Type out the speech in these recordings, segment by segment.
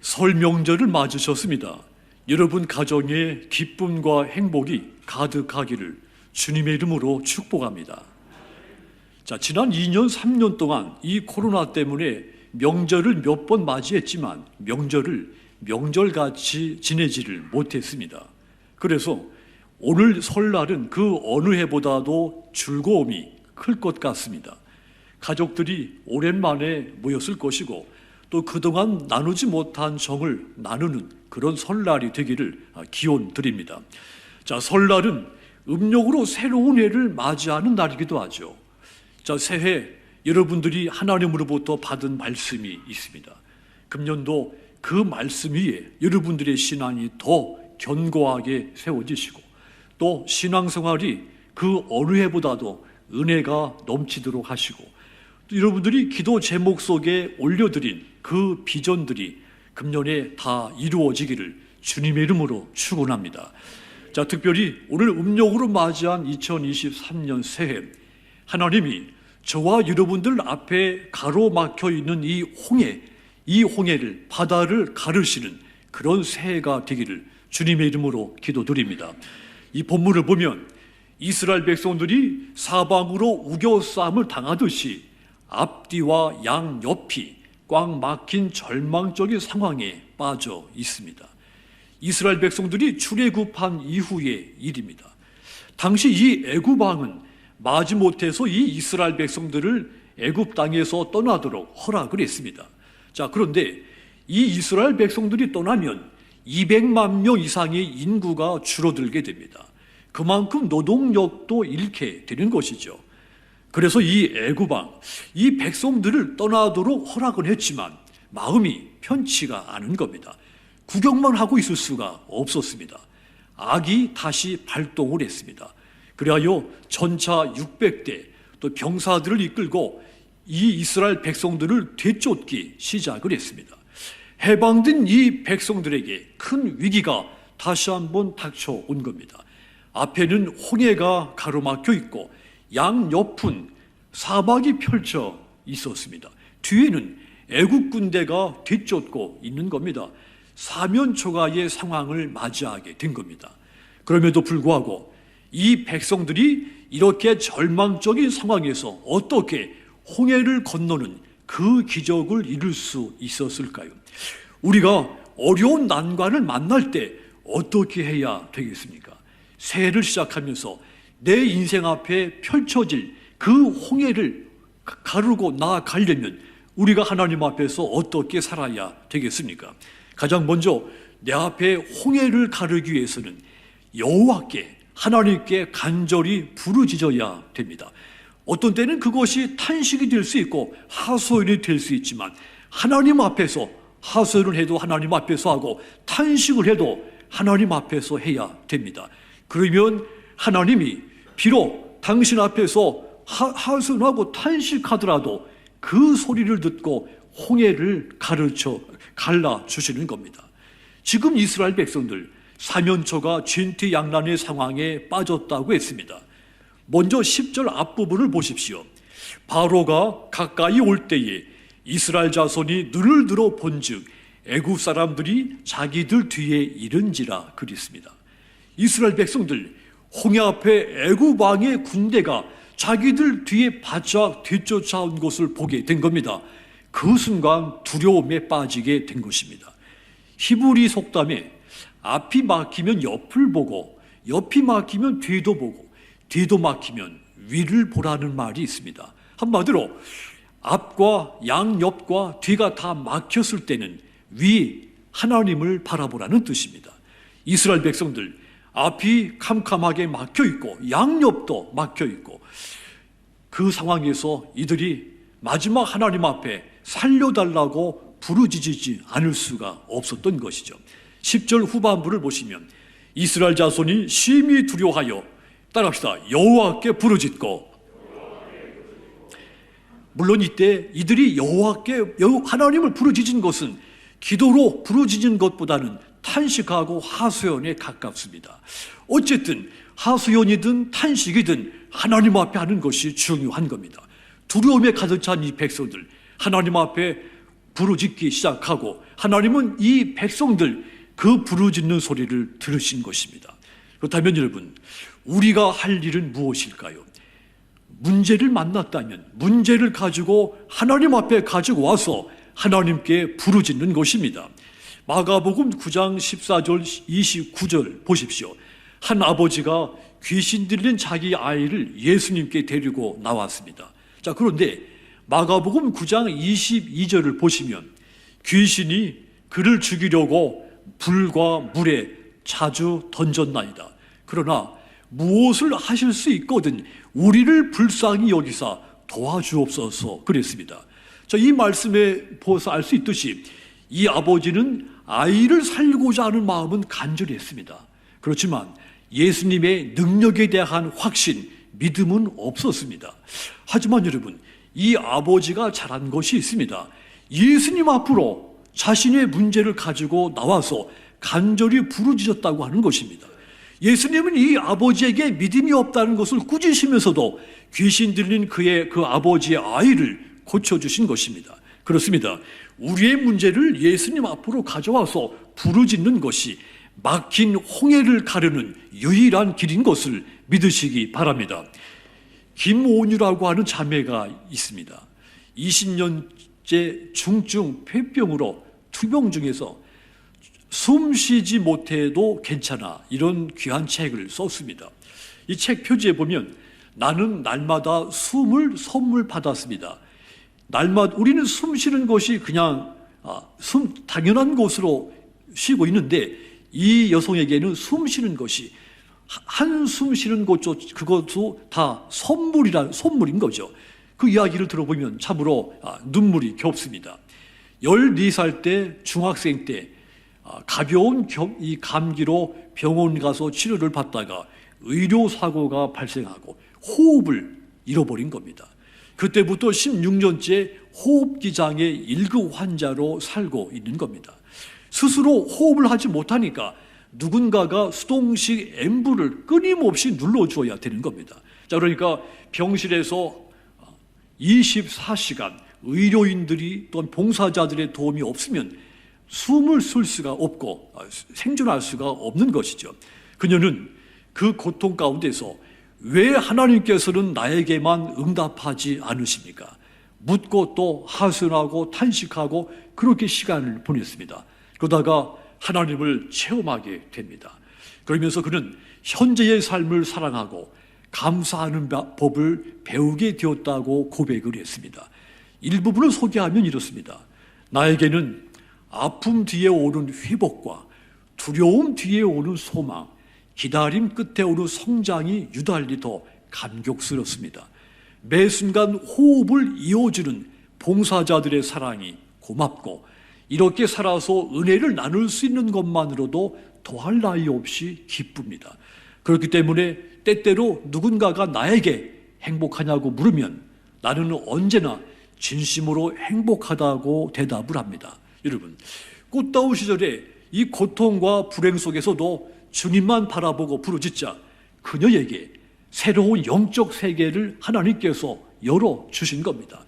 설 명절을 맞으셨습니다. 여러분 가정에 기쁨과 행복이 가득하기를 주님의 이름으로 축복합니다. 자, 지난 2년, 3년 동안 이 코로나 때문에 명절을 몇 번 맞이했지만 명절을 명절같이 지내지를 못했습니다. 그래서 오늘 설날은 그 어느 해보다도 즐거움이 클 것 같습니다. 가족들이 오랜만에 모였을 것이고 또 그동안 나누지 못한 정을 나누는 그런 설날이 되기를 기원 드립니다. 자, 설날은 음력으로 새로운 해를 맞이하는 날이기도 하죠. 자, 새해 여러분들이 하나님으로부터 받은 말씀이 있습니다. 금년도 그 말씀 위에 여러분들의 신앙이 더 견고하게 세워지시고 또 신앙생활이 그 어느 해보다도 은혜가 넘치도록 하시고 또 여러분들이 기도 제목 속에 올려드린 그 비전들이 금년에 다 이루어지기를 주님의 이름으로 축원합니다. 자, 특별히 오늘 음력으로 맞이한 2023년 새해, 하나님이 저와 여러분들 앞에 가로막혀 있는 이 홍해를 바다를 가르시는 그런 새해가 되기를 주님의 이름으로 기도드립니다. 이 본문을 보면 이스라엘 백성들이 사방으로 우겨싸움을 당하듯이 앞뒤와 양옆이 꽉 막힌 절망적인 상황에 빠져 있습니다. 이스라엘 백성들이 출애굽한 이후의 일입니다. 당시 이 애굽 왕은 마지못해서 이 이스라엘 백성들을 애굽 땅에서 떠나도록 허락을 했습니다. 자, 그런데 이 이스라엘 백성들이 떠나면 200만 명 이상의 인구가 줄어들게 됩니다. 그만큼 노동력도 잃게 되는 것이죠. 그래서 이 애굽 왕, 이 백성들을 떠나도록 허락은 했지만 마음이 편치가 않은 겁니다. 구경만 하고 있을 수가 없었습니다. 악이 다시 발동을 했습니다. 그리하여 전차 600대 또 병사들을 이끌고 이 이스라엘 백성들을 되쫓기 시작을 했습니다. 해방된 이 백성들에게 큰 위기가 다시 한번 닥쳐온 겁니다. 앞에는 홍해가 가로막혀 있고 양옆은 사막이 펼쳐 있었습니다. 뒤에는 애국 군대가 뒤쫓고 있는 겁니다. 사면초가의 상황을 맞이하게 된 겁니다. 그럼에도 불구하고 이 백성들이 이렇게 절망적인 상황에서 어떻게 홍해를 건너는 그 기적을 이룰 수 있었을까요? 우리가 어려운 난관을 만날 때 어떻게 해야 되겠습니까? 새해를 시작하면서 내 인생 앞에 펼쳐질 그 홍해를 가르고 나아가려면 우리가 하나님 앞에서 어떻게 살아야 되겠습니까? 가장 먼저 내 앞에 홍해를 가르기 위해서는 여호와께, 하나님께 간절히 부르짖어야 됩니다. 어떤 때는 그것이 탄식이 될 수 있고 하소연이 될 수 있지만 하나님 앞에서 하소연을 해도 하나님 앞에서 하고 탄식을 해도 하나님 앞에서 해야 됩니다. 그러면 하나님이 비록 당신 앞에서 하소연하고 탄식하더라도 그 소리를 듣고 홍해를 갈라주시는 겁니다. 지금 이스라엘 백성들 사면초가 진퇴양난의 상황에 빠졌다고 했습니다. 먼저 10절 앞부분을 보십시오. 바로가 가까이 올 때에 이스라엘 자손이 눈을 들어 본즉 애굽 사람들이 자기들 뒤에 이른지라 그랬습니다. 이스라엘 백성들 홍해 앞에 애굽 왕의 군대가 자기들 뒤에 바짝 뒤쫓아온 것을 보게 된 겁니다. 그 순간 두려움에 빠지게 된 것입니다. 히브리 속담에 앞이 막히면 옆을 보고 옆이 막히면 뒤도 보고 뒤도 막히면 위를 보라는 말이 있습니다. 한마디로 앞과 양옆과 뒤가 다 막혔을 때는 위 하나님을 바라보라는 뜻입니다. 이스라엘 백성들 앞이 캄캄하게 막혀 있고 양옆도 막혀 있고 그 상황에서 이들이 마지막 하나님 앞에 살려달라고 부르짖지 않을 수가 없었던 것이죠. 10절 후반부를 보시면 이스라엘 자손이 심히 두려워하여 따라합시다. 여호와께 부르짖고, 물론 이때 이들이 여호와께 하나님을 부르짖은 것은 기도로 부르짖은 것보다는 탄식하고 하소연에 가깝습니다. 어쨌든 하소연이든 탄식이든 하나님 앞에 하는 것이 중요한 겁니다. 두려움에 가득 찬 이 백성들 하나님 앞에 부르짖기 시작하고 하나님은 이 백성들 그 부르짖는 소리를 들으신 것입니다. 그렇다면 여러분, 우리가 할 일은 무엇일까요? 문제를 만났다면 문제를 가지고 하나님 앞에 가지고 와서 하나님께 부르짖는 것입니다. 마가복음 9장 14절 29절 보십시오. 한 아버지가 귀신 들린 자기 아이를 예수님께 데리고 나왔습니다. 자, 그런데 마가복음 9장 22절을 보시면 귀신이 그를 죽이려고 불과 물에 자주 던졌나이다. 그러나 무엇을 하실 수 있거든 우리를 불쌍히 여기사 도와주옵소서 그랬습니다. 자, 이 말씀에 보아서 알 수 있듯이 이 아버지는 아이를 살리고자 하는 마음은 간절했습니다. 그렇지만 예수님의 능력에 대한 확신, 믿음은 없었습니다. 하지만 여러분, 이 아버지가 잘한 것이 있습니다. 예수님 앞으로 자신의 문제를 가지고 나와서 간절히 부르짖었다고 하는 것입니다. 예수님은 이 아버지에게 믿음이 없다는 것을 꾸짖으면서도 귀신 들린 그 아버지의 아이를 고쳐주신 것입니다. 그렇습니다. 우리의 문제를 예수님 앞으로 가져와서 부르짖는 것이 막힌 홍해를 가르는 유일한 길인 것을 믿으시기 바랍니다. 김오뉴라고 하는 자매가 있습니다. 20년째 중증 폐병으로 투병 중에서 숨 쉬지 못해도 괜찮아, 이런 귀한 책을 썼습니다. 이 책 표지에 보면 나는 날마다 숨을 선물 받았습니다. 날마다 우리는 숨 쉬는 것이 그냥 당연한 것으로 쉬고 있는데 이 여성에게는 숨 쉬는 것이 한숨 쉬는 그것도 다 선물인 거죠. 그 이야기를 들어보면 참으로 눈물이 겹습니다. 14살 때 중학생 때 가벼운 이 감기로 병원 가서 치료를 받다가 의료사고가 발생하고 호흡을 잃어버린 겁니다. 그때부터 16년째 호흡기 장애 1급 환자로 살고 있는 겁니다. 스스로 호흡을 하지 못하니까 누군가가 수동식 앰프를 끊임없이 눌러주어야 되는 겁니다. 자, 그러니까 병실에서 24시간 의료인들이 또는 봉사자들의 도움이 없으면 숨을 쉴 수가 없고 생존할 수가 없는 것이죠. 그녀는 그 고통 가운데서 왜 하나님께서는 나에게만 응답하지 않으십니까? 묻고 또 하소연하고 탄식하고 그렇게 시간을 보냈습니다. 그러다가 하나님을 체험하게 됩니다. 그러면서 그는 현재의 삶을 사랑하고 감사하는 법을 배우게 되었다고 고백을 했습니다. 일부분을 소개하면 이렇습니다. 나에게는 아픔 뒤에 오는 회복과 두려움 뒤에 오는 소망, 기다림 끝에 오는 성장이 유달리 더 감격스럽습니다. 매 순간 호흡을 이어주는 봉사자들의 사랑이 고맙고 이렇게 살아서 은혜를 나눌 수 있는 것만으로도 더할 나위 없이 기쁩니다. 그렇기 때문에 때때로 누군가가 나에게 행복하냐고 물으면 나는 언제나 진심으로 행복하다고 대답을 합니다. 여러분, 꽃다운 시절에 이 고통과 불행 속에서도 주님만 바라보고 부르짖자 그녀에게 새로운 영적 세계를 하나님께서 열어주신 겁니다.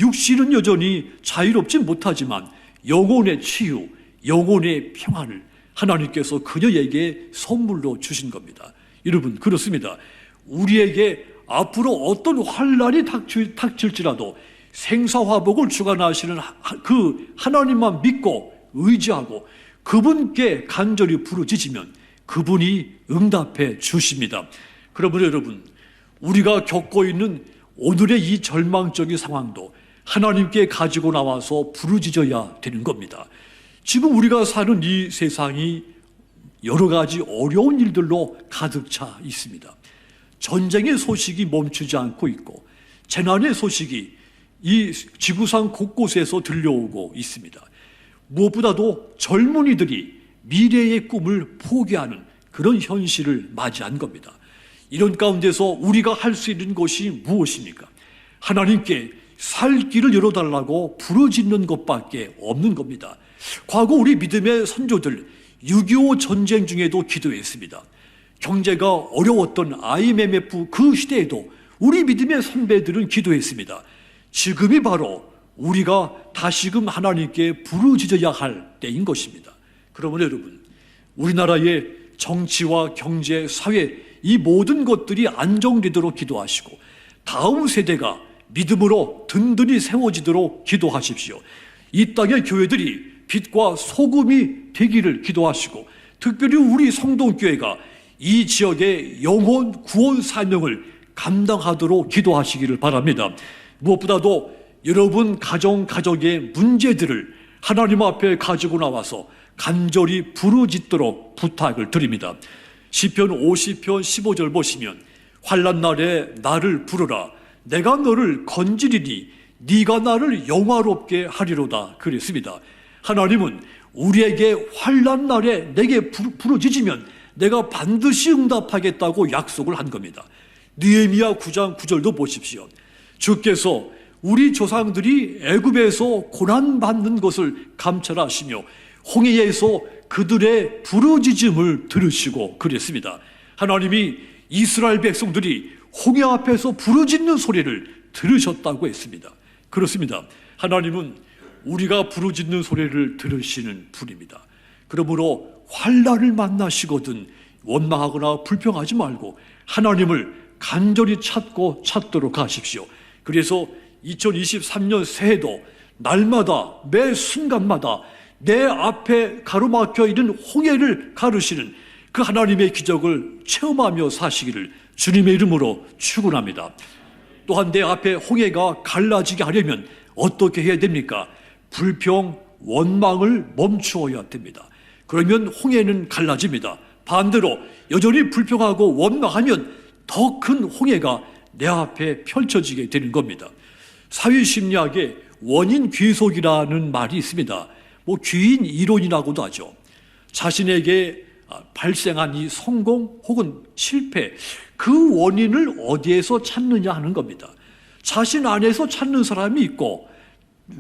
육신은 여전히 자유롭지 못하지만 영혼의 치유, 영혼의 평안을 하나님께서 그녀에게 선물로 주신 겁니다. 여러분, 그렇습니다. 우리에게 앞으로 어떤 환난이 닥칠지라도 생사화복을 주관하시는 그 하나님만 믿고 의지하고 그분께 간절히 부르짖으면 그분이 응답해 주십니다. 그러므로 여러분, 우리가 겪고 있는 오늘의 이 절망적인 상황도 하나님께 가지고 나와서 부르짖어야 되는 겁니다. 지금 우리가 사는 이 세상이 여러 가지 어려운 일들로 가득 차 있습니다. 전쟁의 소식이 멈추지 않고 있고 재난의 소식이 이 지구상 곳곳에서 들려오고 있습니다. 무엇보다도 젊은이들이 미래의 꿈을 포기하는 그런 현실을 맞이한 겁니다. 이런 가운데서 우리가 할 수 있는 것이 무엇입니까? 하나님께 살 길을 열어달라고 부르짖는 것밖에 없는 겁니다. 과거 우리 믿음의 선조들 6.25 전쟁 중에도 기도했습니다. 경제가 어려웠던 IMF 그 시대에도 우리 믿음의 선배들은 기도했습니다. 지금이 바로 우리가 다시금 하나님께 부르짖어야 할 때인 것입니다. 그러면 여러분, 우리나라의 정치와 경제, 사회 이 모든 것들이 안정되도록 기도하시고 다음 세대가 믿음으로 든든히 세워지도록 기도하십시오. 이 땅의 교회들이 빛과 소금이 되기를 기도하시고, 특별히 우리 성동교회가 이 지역의 영혼 구원 사명을 감당하도록 기도하시기를 바랍니다. 무엇보다도 여러분 가정의 문제들을 하나님 앞에 가지고 나와서 간절히 부르짖도록 부탁을 드립니다. 시편 50편 15절 보시면 환난 날에 나를 부르라 내가 너를 건지리니 네가 나를 영화롭게 하리로다 그랬습니다. 하나님은 우리에게 환난 날에 내게 부르짖으면 내가 반드시 응답하겠다고 약속을 한 겁니다. 느헤미야 9장 9절도 보십시오. 주께서 우리 조상들이 애굽에서 고난받는 것을 감찰하시며 홍해에서 그들의 부르짖음을 들으시고 그랬습니다. 하나님이 이스라엘 백성들이 홍해 앞에서 부르짖는 소리를 들으셨다고 했습니다. 그렇습니다. 하나님은 우리가 부르짖는 소리를 들으시는 분입니다. 그러므로 환난을 만나시거든 원망하거나 불평하지 말고 하나님을 간절히 찾도록 하십시오. 그래서 2023년 새해도 날마다 매 순간마다 내 앞에 가로막혀 있는 홍해를 가르시는 그 하나님의 기적을 체험하며 사시기를 주님의 이름으로 축원합니다. 또한 내 앞에 홍해가 갈라지게 하려면 어떻게 해야 됩니까? 불평, 원망을 멈추어야 됩니다. 그러면 홍해는 갈라집니다. 반대로 여전히 불평하고 원망하면 더 큰 홍해가 내 앞에 펼쳐지게 되는 겁니다. 사회심리학에 원인 귀속이라는 말이 있습니다. 귀인 이론이라고도 하죠. 자신에게 발생한 이 성공 혹은 실패, 그 원인을 어디에서 찾느냐 하는 겁니다. 자신 안에서 찾는 사람이 있고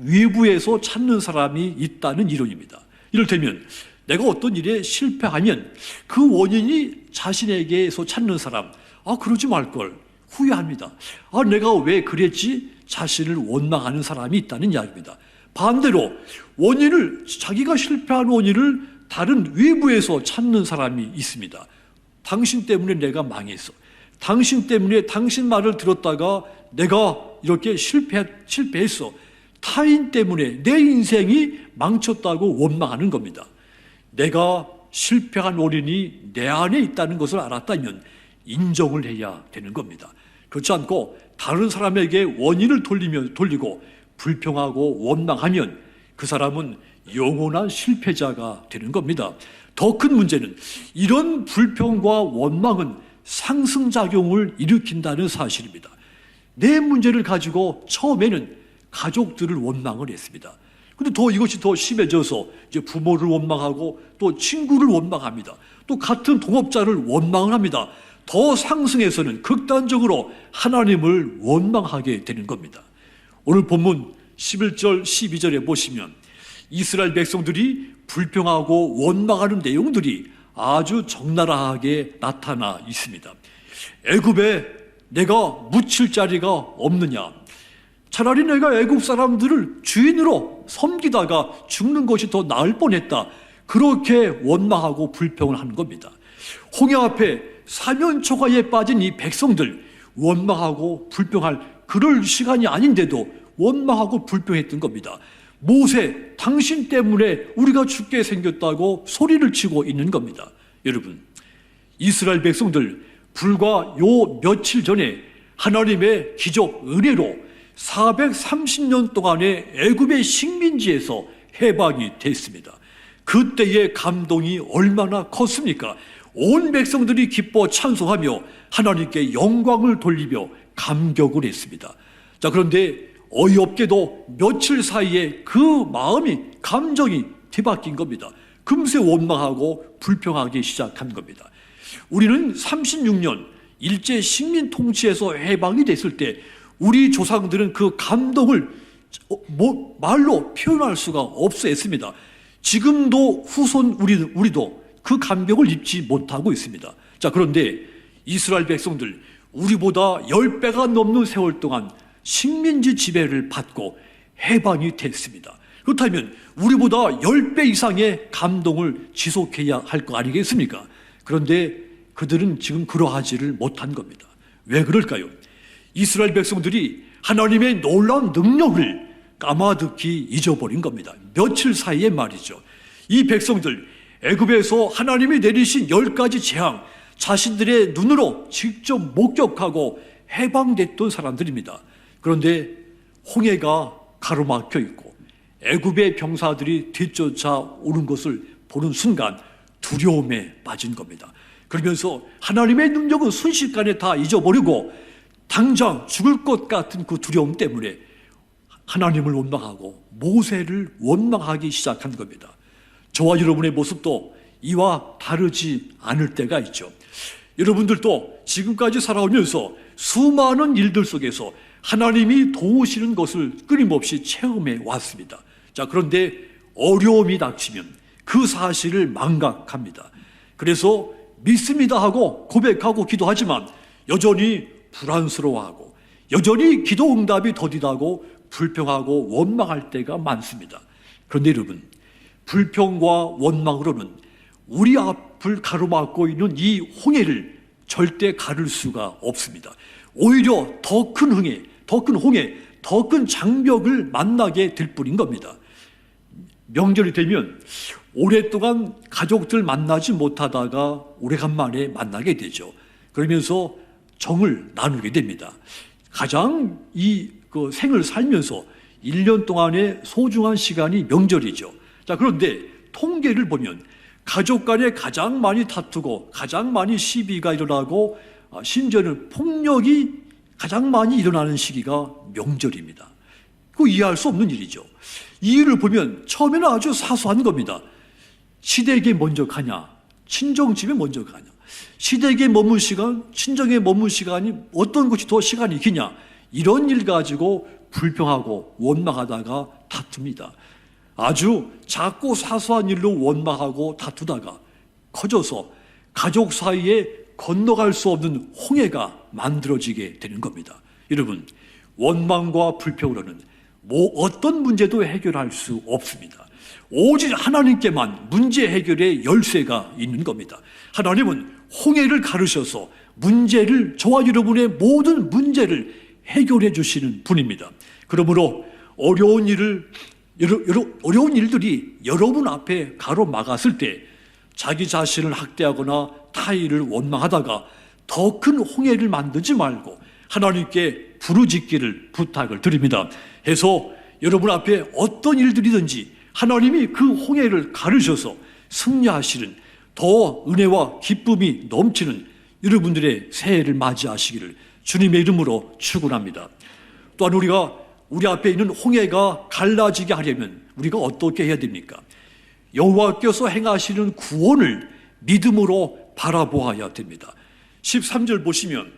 외부에서 찾는 사람이 있다는 이론입니다. 이를테면 내가 어떤 일에 실패하면 그 원인이 자신에게서 찾는 사람, 그러지 말걸 후회합니다. 내가 왜 그랬지? 자신을 원망하는 사람이 있다는 이야기입니다. 반대로 자기가 실패한 원인을 다른 외부에서 찾는 사람이 있습니다. 당신 때문에 내가 망했어. 당신 때문에 당신 말을 들었다가 내가 이렇게 실패했어. 타인 때문에 내 인생이 망쳤다고 원망하는 겁니다. 내가 실패한 원인이 내 안에 있다는 것을 알았다면 인정을 해야 되는 겁니다. 그렇지 않고 다른 사람에게 원인을 돌리고 불평하고 원망하면 그 사람은 영원한 실패자가 되는 겁니다. 더 큰 문제는 이런 불평과 원망은 상승작용을 일으킨다는 사실입니다. 내 문제를 가지고 처음에는 가족들을 원망을 했습니다. 근데 이것이 더 심해져서 이제 부모를 원망하고 또 친구를 원망합니다. 또 같은 동업자를 원망을 합니다. 더 상승해서는 극단적으로 하나님을 원망하게 되는 겁니다. 오늘 본문 11절 12절에 보시면 이스라엘 백성들이 불평하고 원망하는 내용들이 아주 적나라하게 나타나 있습니다. 애굽에 내가 묻힐 자리가 없느냐? 차라리 내가 애굽 사람들을 주인으로 섬기다가 죽는 것이 더 나을 뻔했다. 그렇게 원망하고 불평을 하는 겁니다. 홍해 앞에 사면초가에 빠진 이 백성들 원망하고 불평할 그럴 시간이 아닌데도 원망하고 불평했던 겁니다. 모세, 당신 때문에 우리가 죽게 생겼다고 소리를 치고 있는 겁니다. 여러분, 이스라엘 백성들 불과 요 며칠 전에 하나님의 기적 은혜로 430년 동안의 애굽의 식민지에서 해방이 됐습니다. 그때의 감동이 얼마나 컸습니까? 온 백성들이 기뻐 찬송하며 하나님께 영광을 돌리며 감격을 했습니다. 그런데 어이없게도 며칠 사이에 그 마음이, 감정이 뒤바뀐 겁니다. 금세 원망하고 불평하기 시작한 겁니다. 우리는 36년 일제 식민 통치에서 해방이 됐을 때 우리 조상들은 그 감동을 말로 표현할 수가 없어 했습니다. 지금도 후손 우리도 그 감격을 잊지 못하고 있습니다. 그런데 이스라엘 백성들 우리보다 10배가 넘는 세월 동안 식민지 지배를 받고 해방이 됐습니다. 그렇다면 우리보다 10배 이상의 감동을 지속해야 할 거 아니겠습니까? 그런데 그들은 지금 그러하지를 못한 겁니다. 왜 그럴까요? 이스라엘 백성들이 하나님의 놀라운 능력을 까마득히 잊어버린 겁니다. 며칠 사이에 말이죠. 이 백성들 애굽에서 하나님이 내리신 10가지 재앙, 자신들의 눈으로 직접 목격하고 해방됐던 사람들입니다. 그런데 홍해가 가로막혀 있고 애굽의 병사들이 뒤쫓아 오는 것을 보는 순간 두려움에 빠진 겁니다. 그러면서 하나님의 능력은 순식간에 다 잊어버리고 당장 죽을 것 같은 그 두려움 때문에 하나님을 원망하고 모세를 원망하기 시작한 겁니다. 저와 여러분의 모습도 이와 다르지 않을 때가 있죠. 여러분들도 지금까지 살아오면서 수많은 일들 속에서 하나님이 도우시는 것을 끊임없이 체험해 왔습니다. 자, 그런데 어려움이 닥치면 그 사실을 망각합니다. 그래서 믿습니다 하고 고백하고 기도하지만 여전히 불안스러워하고 여전히 기도 응답이 더디다고 불평하고 원망할 때가 많습니다. 그런데 여러분, 불평과 원망으로는 우리 앞을 가로막고 있는 이 홍해를 절대 가를 수가 없습니다. 오히려 더 큰 홍해, 더 큰 장벽을 만나게 될 뿐인 겁니다. 명절이 되면 오랫동안 가족들 만나지 못하다가 오래간만에 만나게 되죠. 그러면서 정을 나누게 됩니다. 가장 그 생을 살면서 1년 동안의 소중한 시간이 명절이죠. 자, 그런데 통계를 보면 가족 간에 가장 많이 다투고 가장 많이 시비가 일어나고 심지어는 폭력이 가장 많이 일어나는 시기가 명절입니다. 그거 이해할 수 없는 일이죠. 이 일을 보면 처음에는 아주 사소한 겁니다. 시댁에 먼저 가냐, 친정집에 먼저 가냐, 시댁에 머문 시간, 친정에 머문 시간이 어떤 것이 더 시간이 기냐, 이런 일 가지고 불평하고 원망하다가 다툽니다. 아주 작고 사소한 일로 원망하고 다투다가 커져서 가족 사이에 건너갈 수 없는 홍해가 만들어지게 되는 겁니다. 여러분, 원망과 불평으로는 어떤 문제도 해결할 수 없습니다. 오직 하나님께만 문제 해결의 열쇠가 있는 겁니다. 하나님은 홍해를 가르셔서 저와 여러분의 모든 문제를 해결해 주시는 분입니다. 그러므로 어려운 일들이 여러분 앞에 가로막았을 때 자기 자신을 학대하거나 타인을 원망하다가 더 큰 홍해를 만들지 말고 하나님께 부르짖기를 부탁을 드립니다. 해서 여러분 앞에 어떤 일들이든지 하나님이 그 홍해를 가르셔서 승리하시는 더 은혜와 기쁨이 넘치는 여러분들의 새해를 맞이하시기를 주님의 이름으로 축원합니다. 또한 우리 앞에 있는 홍해가 갈라지게 하려면 우리가 어떻게 해야 됩니까? 여호와께서 행하시는 구원을 믿음으로 바라보아야 됩니다. 13절 보시면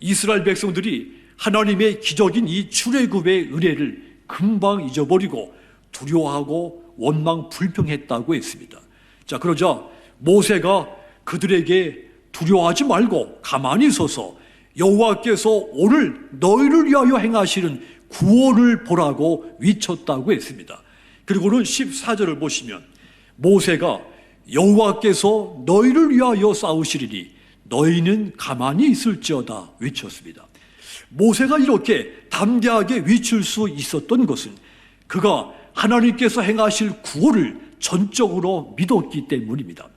이스라엘 백성들이 하나님의 기적인 이 출애굽의 은혜를 금방 잊어버리고 두려워하고 원망 불평했다고 했습니다. 자, 그러자 모세가 그들에게 두려워하지 말고 가만히 서서 여호와께서 오늘 너희를 위하여 행하시는 구원을 보라고 외쳤다고 했습니다. 그리고는 14절을 보시면 모세가 여호와께서 너희를 위하여 싸우시리니 너희는 가만히 있을지어다 외쳤습니다. 모세가 이렇게 담대하게 외칠 수 있었던 것은 그가 하나님께서 행하실 구원을 전적으로 믿었기 때문입니다.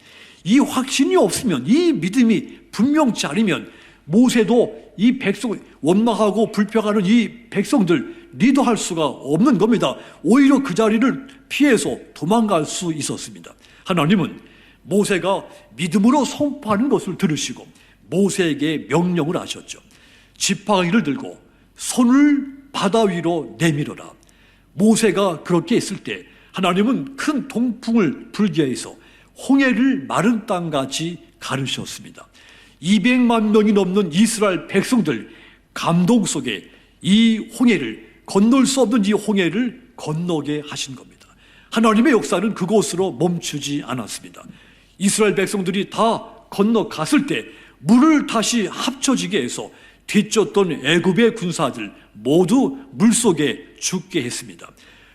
이 확신이 없으면, 이 믿음이 분명치 않으면 모세도 이 백성, 원망하고 불평하는 이 백성들 리더할 수가 없는 겁니다. 오히려 그 자리를 피해서 도망갈 수 있었습니다. 하나님은 모세가 믿음으로 선포하는 것을 들으시고 모세에게 명령을 하셨죠. 지팡이를 들고 손을 바다 위로 내밀어라. 모세가 그렇게 했을 때 하나님은 큰 동풍을 불게 해서 홍해를 마른 땅같이 가르셨습니다. 200만 명이 넘는 이스라엘 백성들 감동 속에 이 홍해를 건널 수 없는 이 홍해를 건너게 하신 겁니다. 하나님의 역사는 그곳으로 멈추지 않았습니다. 이스라엘 백성들이 다 건너갔을 때 물을 다시 합쳐지게 해서 뒤쫓던 애굽의 군사들 모두 물속에 죽게 했습니다.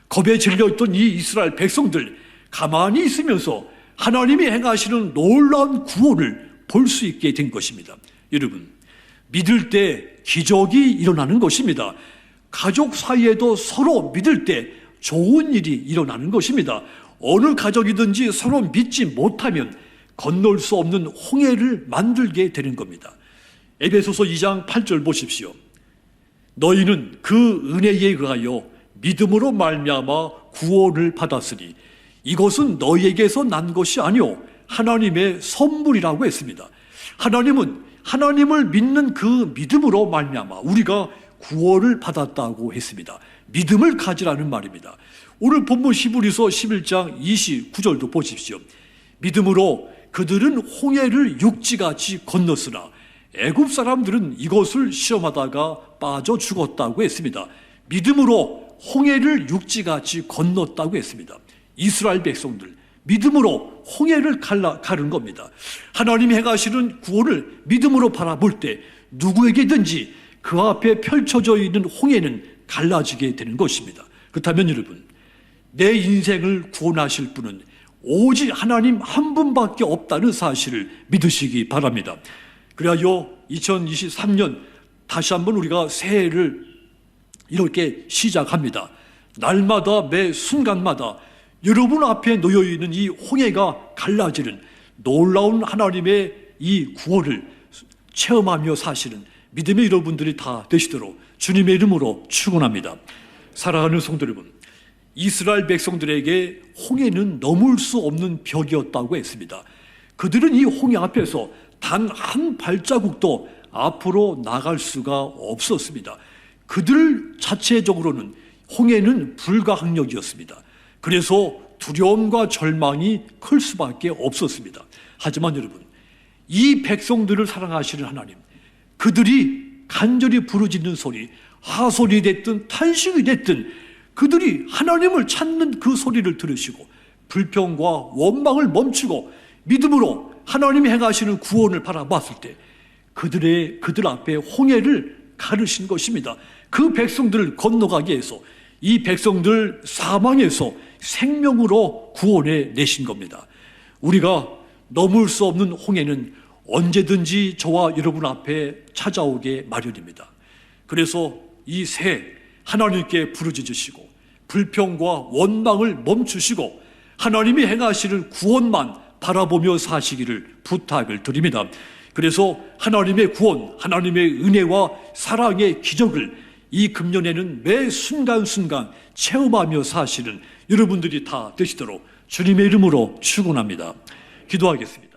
겁에 질려있던 이 이스라엘 백성들 가만히 있으면서 하나님이 행하시는 놀라운 구원을 볼 수 있게 된 것입니다. 여러분, 믿을 때 기적이 일어나는 것입니다. 가족 사이에도 서로 믿을 때 좋은 일이 일어나는 것입니다. 어느 가족이든지 서로 믿지 못하면 건널 수 없는 홍해를 만들게 되는 겁니다. 에베소서 2장 8절 보십시오. 너희는 그 은혜에 의하여 믿음으로 말미암아 구원을 받았으니 이것은 너희에게서 난 것이 아니요 하나님의 선물이라고 했습니다. 하나님은 하나님을 믿는 그 믿음으로 말미암아 우리가 구원을 받았다고 했습니다. 믿음을 가지라는 말입니다. 오늘 본문 히브리서 11장 29절도 보십시오. 믿음으로 그들은 홍해를 육지같이 건넜으나 애굽 사람들은 이것을 시험하다가 빠져 죽었다고 했습니다. 믿음으로 홍해를 육지같이 건넜다고 했습니다. 이스라엘 백성들 믿음으로 홍해를 가른 겁니다. 하나님이 행하시는 구원을 믿음으로 바라볼 때 누구에게든지 그 앞에 펼쳐져 있는 홍해는 갈라지게 되는 것입니다. 그렇다면 여러분, 내 인생을 구원하실 분은 오직 하나님 한 분밖에 없다는 사실을 믿으시기 바랍니다. 그래야 2023년 다시 한번 우리가 새해를 이렇게 시작합니다. 날마다 매 순간마다 여러분 앞에 놓여있는 이 홍해가 갈라지는 놀라운 하나님의 이 구원을 체험하며 사시는 믿음의 여러분들이 다 되시도록 주님의 이름으로 축원합니다. 사랑하는 성도 여러분, 이스라엘 백성들에게 홍해는 넘을 수 없는 벽이었다고 했습니다. 그들은 이 홍해 앞에서 단 한 발자국도 앞으로 나갈 수가 없었습니다. 그들 자체적으로는 홍해는 불가항력이었습니다. 그래서 두려움과 절망이 클 수밖에 없었습니다. 하지만 여러분, 이 백성들을 사랑하시는 하나님, 그들이 간절히 부르짖는 소리, 하소리 됐든 탄식이 됐든 그들이 하나님을 찾는 그 소리를 들으시고 불평과 원망을 멈추고 믿음으로 하나님이 행하시는 구원을 바라봤을 때 그들 앞에 홍해를 가르신 것입니다. 그 백성들을 건너가게 해서 이 백성들 사망에서 생명으로 구원해 내신 겁니다. 우리가 넘을 수 없는 홍해는 언제든지 저와 여러분 앞에 찾아오게 마련입니다. 그래서 이 새해 하나님께 부르짖으시고 불평과 원망을 멈추시고 하나님이 행하시는 구원만 바라보며 사시기를 부탁을 드립니다. 그래서 하나님의 구원, 하나님의 은혜와 사랑의 기적을 이 금년에는 매 순간순간 체험하며 사시는 여러분들이 다 되시도록 주님의 이름으로 축원합니다. 기도하겠습니다.